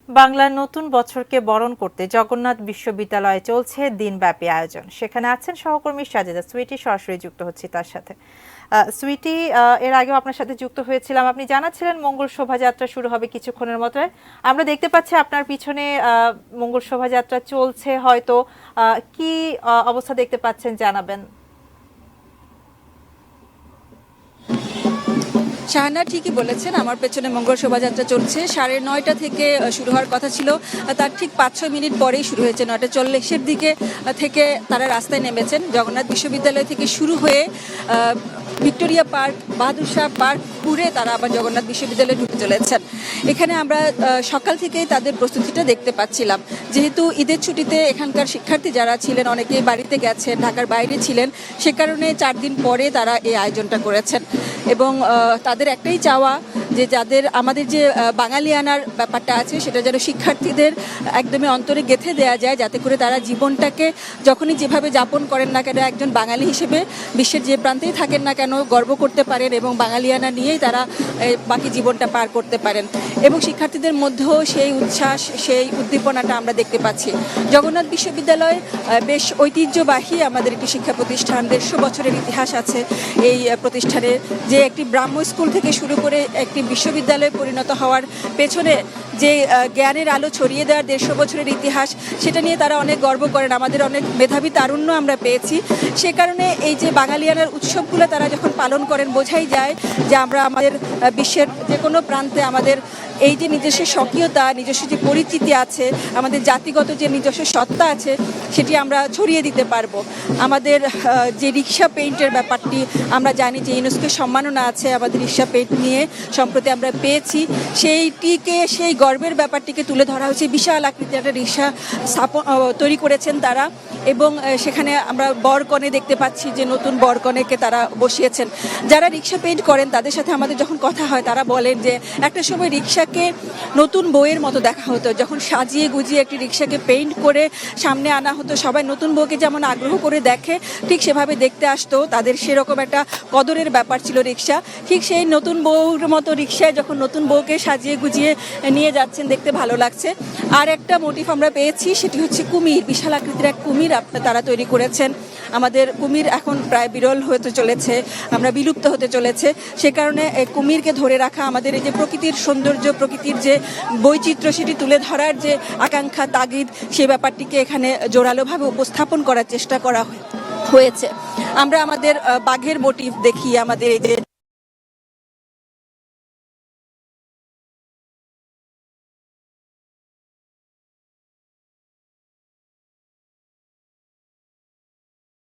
বাংলার নতুন বছরকে বরণ করতে জগন্নাথ বিশ্ববিদ্যালয়ে চলছে দিনব্যাপী আয়োজন। সেখানে আছেন সহকর্মী সাজেদা সুইটি, সরাসরি যুক্ত হচ্ছি তার সাথে। সুইটি, এর আগেও আপনার সাথে যুক্ত হয়েছিলাম, আপনি জানাচ্ছিলেন মঙ্গল শোভাযাত্রা শুরু হবে কিছুক্ষণের মধ্যে। আমরা দেখতে পাচ্ছি আপনার পিছনে মঙ্গল শোভাযাত্রা চলছে, হয়তো কি অবস্থা দেখতে পাচ্ছেন জানাবেন। শাহানা ঠিকই বলেছেন, আমার পেছনে মঙ্গল শোভাযাত্রা চলছে। 9:30 থেকে শুরু হওয়ার কথা ছিল, তার ঠিক 5-6 মিনিট পরেই শুরু হয়েছে। 9:40-এর দিকে থেকে তারা রাস্তায় নেমেছেন। জগন্নাথ বিশ্ববিদ্যালয় থেকে শুরু হয়ে Victoria park, Bahadur Shah park ঘুরে তারা আবার জগন্নাথ বিশ্ববিদ্যালয়ে ঢুকে চলেছেন। এখানে আমরা সকাল থেকেই তাদের প্রস্তুতিটা দেখতে পাচ্ছিলাম। যেহেতু ঈদের ছুটিতে এখানকার শিক্ষার্থী যারা ছিলেন অনেকেই বাড়িতে গেছেন, ঢাকার বাইরে ছিলেন, সে কারণে 4 দিন পরে তারা এই আয়োজনটা করেছেন। এবং তাদের একটাই চাওয়া যে আমাদের যে বাঙালিয়ানার ব্যাপারটা আছে সেটা যেন শিক্ষার্থীদের একদমই অন্তরে গেঁথে দেওয়া যায়, যাতে করে তারা জীবনটাকে যখনই যেভাবে যাপন করেন না কেন একজন বাঙালি হিসেবে বিশ্বের যে প্রান্তেই থাকেন না কেন গর্ব করতে পারেন এবং বাঙালিয়ানা নিয়েই তারা বাকি জীবনটা পার করতে পারেন। এবং শিক্ষার্থীদের মধ্যেও সেই উচ্ছ্বাস, সেই উদ্দীপনাটা আমরা দেখতে পাচ্ছি। জগন্নাথ বিশ্ববিদ্যালয় বেশ ঐতিহ্যবাহী আমাদের একটি শিক্ষা প্রতিষ্ঠান, 150 বছরের ইতিহাস আছে এই প্রতিষ্ঠানের। যে একটি ব্রাহ্ম স্কুল থেকে শুরু করে একটি বিশ্ববিদ্যালয়ে পরিণত হওয়ার পেছনে যে জ্ঞানের আলো ছড়িয়ে দেওয়ার 150 বছরের ইতিহাস, সেটা নিয়ে তারা অনেক গর্ব করেন। আমাদের অনেক মেধাবী তারুণ্য আমরা পেয়েছি। সে কারণে এই যে বাঙালিয়ানার উৎসবগুলো তারা যখন পালন করেন, বোঝাই যায় যে আমরা আমাদের বিশ্বের যে কোনো প্রান্তে আমাদের এই যে নিজস্ব স্বকীয়তা, নিজস্ব যে পরিচিতি আছে, আমাদের জাতিগত যে নিজস্ব সত্তা আছে, সেটি আমরা ছড়িয়ে দিতে পারবো। আমাদের যে রিক্সা পেইন্টের ব্যাপারটি আমরা জানি যে ইউনেস্কো সম্মাননা আছে আমাদের রিক্সা পেইন্ট নিয়ে, সম্প্রতি আমরা পেয়েছি। সেই গর্বের ব্যাপারটিকে তুলে ধরা হয়েছে। বিশাল আকৃতির একটা রিক্সা তৈরি করেছেন তারা। এবং সেখানে আমরা বরকনে দেখতে পাচ্ছি যে নতুন বরকনেকে তারা বসিয়েছেন। যারা রিক্সা পেইন্ট করেন তাদের সাথে আমাদের যখন কথা হয়, তারা বলেন যে একটা সময় রিক্সাকে নতুন বইয়ের মতো দেখা হতো। যখন সাজিয়ে গুজিয়ে একটি রিক্সাকে পেইন্ট করে সামনে আনা হতো, সবাই নতুন বউকে যেমন আগ্রহ করে দেখে ঠিক সেভাবে দেখতে আসতো। তাদের সেরকম একটা কদরের ব্যাপার ছিল রিক্সা। ঠিক সেই নতুন বউর মতো রিক্সায় যখন নতুন বউকে সাজিয়ে গুজিয়ে নিয়ে যাচ্ছেন, দেখতে ভালো লাগছে। আর একটা মোটিভ আমরা পেয়েছি, সেটি হচ্ছে কুমির। বিশাল আকৃতির এক কুমির তারা তৈরি করেছেন। আমাদের কুমির এখন প্রায় বিরল হতে চলেছে, আমরা বিলুপ্ত হতে চলেছে। সে কারণে কুমিরকে ধরে রাখা, আমাদের এই যে প্রকৃতির সৌন্দর্য, প্রকৃতির যে বৈচিত্র্য, সেটি তুলে ধরার যে আকাঙ্ক্ষা, তাগিদ, সেই ব্যাপারটিকে এখানে জোরালোভাবে উপস্থাপন করার চেষ্টা করা হয়েছে। আমরা আমাদের বাঘের মোটিভ দেখি আমাদের এই যে